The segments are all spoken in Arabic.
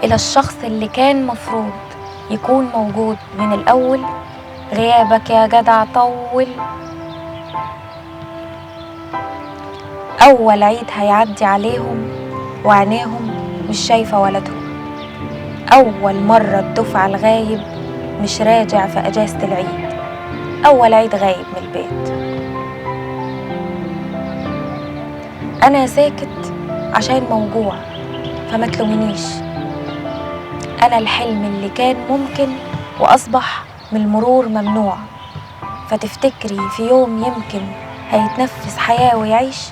إلى الشخص اللي كان مفروض يكون موجود من الأول، غيابك يا جدع طول. أول عيد هيعدي عليهم وعينيهم مش شايفة ولدهم، أول مرة الدفعة الغايب مش راجع في أجازة العيد، أول عيد غايب من البيت. أنا ساكت عشان موجوع فما تلومنيش، أنا الحلم اللي كان ممكن وأصبح من المرور ممنوع، فتفتكري في يوم يمكن هيتنفس حياة ويعيش؟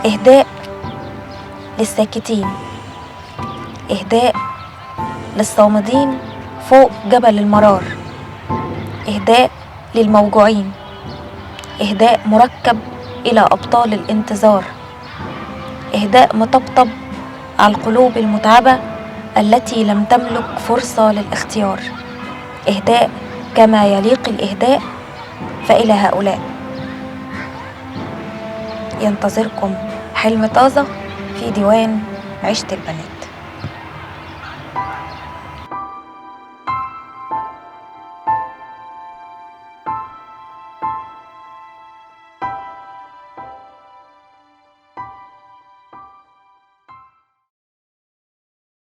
إهداء للساكتين، إهداء للصامدين فوق جبل المرار، إهداء للموجوعين، إهداء مركب إلى أبطال الانتظار، إهداء مطبطب على القلوب المتعبة التي لم تملك فرصة للاختيار، إهداء كما يليق الإهداء. فإلى هؤلاء ينتظركم حلم طازة في ديوان عشت البنات.